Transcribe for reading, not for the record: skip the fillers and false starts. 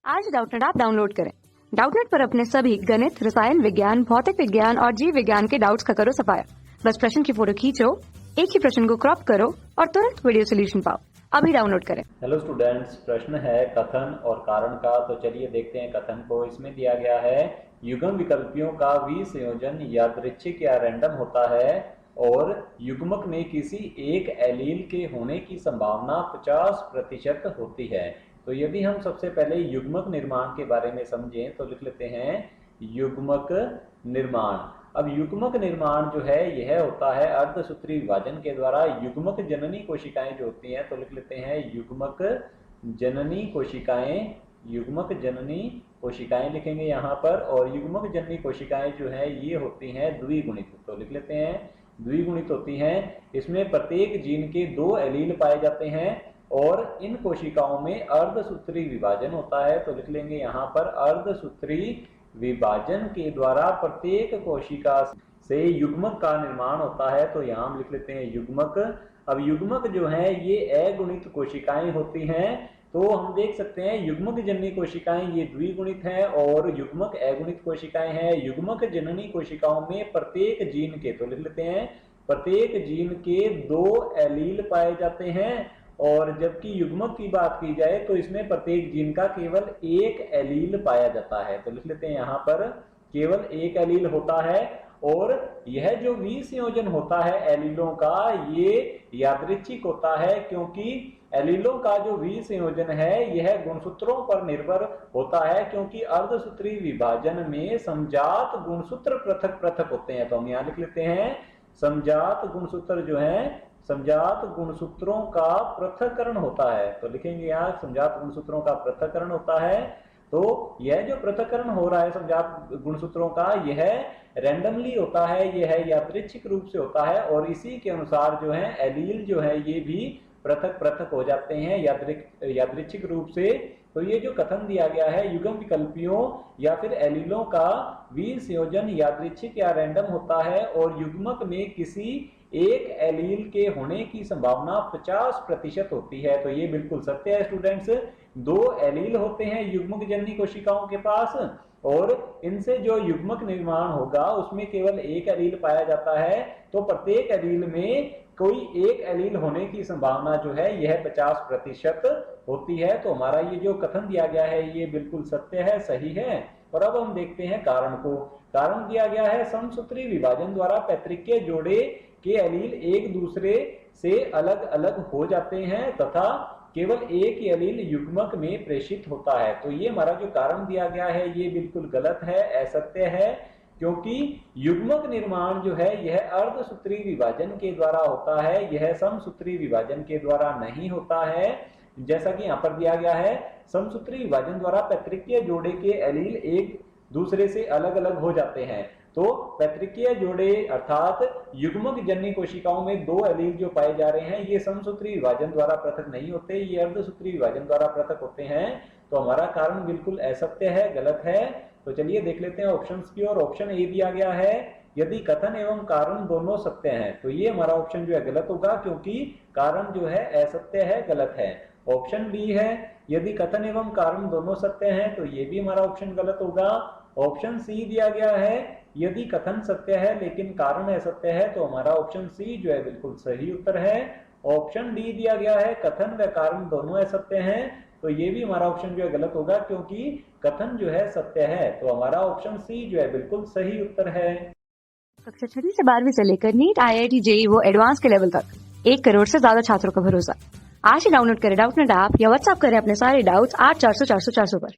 आज Doubtnut app download करें। Doubtnut पर अपने सभी गणित, रसायन विज्ञान, भौतिक विज्ञान और जीव विज्ञान के डाउट्स का करो सफाया। बस प्रश्न की फोटो खींचो, एक ही प्रश्न को क्रॉप करो और तुरंत वीडियो सोल्यूशन पाओ। अभी डाउनलोड करें। हेलो स्टूडेंट्स, प्रश्न है कथन और कारण का। तो चलिए देखते हैं कथन को। इसमें दिया गया है युग्म विकल्पियों का विसंयोजन यादृच्छिक या रैंडम होता है और युग्मक में किसी एक एलील के होने की संभावना 50% होती है। तो यदि हम सबसे पहले युग्मक निर्माण के बारे में समझें तो लिख लेते हैं युग्मक निर्माण। अब युग्मक निर्माण जो है यह होता है अर्धसूत्री विभाजन के द्वारा। युग्मक जननी कोशिकाएं जो होती हैं तो लिख लेते हैं युग्मक जननी कोशिकाएं। युग्मक जननी कोशिकाएं लिखेंगे यहाँ पर। और युग्मक जननी कोशिकाएं जो है ये होती हैं द्विगुणित। तो लिख लेते हैं द्विगुणित होती हैं। इसमें प्रत्येक जीन के 2 एलील पाए जाते हैं और इन कोशिकाओं में अर्धसूत्री विभाजन होता है। तो लिख लेंगे यहाँ पर अर्धसूत्री विभाजन के द्वारा प्रत्येक कोशिका से युग्मक का निर्माण होता है। तो यहाँ हम लिख लेते हैं युग्मक। अब युग्मक जो है ये अगुणित कोशिकाएं होती हैं। तो हम देख सकते हैं युग्मक जननी कोशिकाएं ये द्विगुणित हैं और युग्मक अगुणित कोशिकाएं हैं। युग्मक जननी कोशिकाओं में प्रत्येक जीन के, तो लिख लेते हैं प्रत्येक जीन के 2 एलील पाए जाते हैं। और जबकि युग्मक की बात की जाए तो इसमें प्रत्येक जीन का केवल 1 एलील पाया जाता है। तो लिख लेते हैं यहाँ पर केवल 1 एलील होता है। और यह जो विसंयोजन होता है एलीलों का ये यादृच्छिक होता है, क्योंकि एलीलों का जो विसंयोजन है यह गुणसूत्रों पर निर्भर होता है, क्योंकि अर्धसूत्री विभाजन में समजात गुणसूत्र पृथक पृथक होते हैं। तो हम यहाँ लिख लेते हैं समजात गुणसूत्र जो है समजात गुणसूत्रों का पृथक्करण होता है। तो लिखेंगे यहाँ समजात गुणसूत्रों का पृथक्करण होता है। तो यह जो पृथक्करण हो रहा है समजात गुणसूत्रों का यह रैंडमली होता है, यह यादृच्छिक रूप से होता है और इसी के अनुसार जो है एलील जो है ये भी पृथक पृथक हो जाते हैं यादृच्छिक रूप से। तो ये जो कथन दिया गया है युग्म विकल्पियों या फिर एलीलों का विसंयोजन यादृच्छिक या रैंडम होता है और युग्मक में किसी एक एलील के होने की संभावना 50% होती है। तो ये बिल्कुल सत्य है स्टूडेंट्स। 2 एलील होते हैं युग्मक जननी कोशिकाओं के पास और इनसे जो युग्मक निर्माण होगा उसमें केवल 1 एलील पाया जाता है। तो प्रत्येक एलील में कोई एक एलील होने की संभावना जो है यह 50% होती है। तो हमारा ये जो कथन दिया गया है ये बिल्कुल सत्य है, सही है। और अब हम देखते हैं कारण को। कारण दिया गया है समसूत्री विभाजन द्वारा पैतृकीय जोड़े के एलील एक दूसरे से अलग अलग हो जाते हैं तथा केवल एक ही एलील युग्मक में प्रेषित होता है। तो ये हमारा जो कारण दिया गया है ये बिल्कुल गलत है, असत्य है, क्योंकि युग्मक निर्माण जो है यह अर्धसूत्री विभाजन के द्वारा होता है, यह समसूत्री विभाजन के द्वारा नहीं होता है। जैसा कि यहाँ पर दिया गया है समसूत्री विभाजन द्वारा पैतृकीय जोड़े के एलील एक दूसरे से अलग अलग हो जाते हैं। तो पैतृकीय जोड़े अर्थात युग्मक जननी कोशिकाओं में 2 एलील जो पाए जा रहे हैं ये समसूत्री विभाजन द्वारा पृथक नहीं होते, ये अर्धसूत्री विभाजन द्वारा पृथक होते हैं। तो हमारा कारण बिल्कुल असत्य है, गलत है। तो चलिए देख लेते हैं ऑप्शंस की ओर। ऑप्शन ए दिया गया है यदि कथन एवं कारण दोनों सत्य हैं। तो ये हमारा ऑप्शन जो है गलत होगा, क्योंकि कारण जो है असत्य है, गलत है। ऑप्शन बी है यदि कथन एवं कारण दोनों सत्य हैं। तो ये भी हमारा ऑप्शन गलत होगा। ऑप्शन सी दिया गया है यदि कथन सत्य है लेकिन कारण असत्य है। तो हमारा ऑप्शन सी जो है बिल्कुल सही उत्तर है। ऑप्शन डी दिया गया है कथन व कारण दोनों असत्य हैं। तो ये भी हमारा ऑप्शन जो है गलत होगा, क्योंकि कथन जो है सत्य है। तो हमारा ऑप्शन सी जो है बिल्कुल सही उत्तर है। कक्षा 6 से 12वीं से लेकर नीट, IIT, JEE वो एडवांस के लेवल तक 1 करोड़ से ज्यादा छात्रों का भरोसा। आज ही डाउनलोड करें डाउटनेट ऐप या व्हाट्सएप करें अपने सारे डाउट्स 8400 400 400 पर।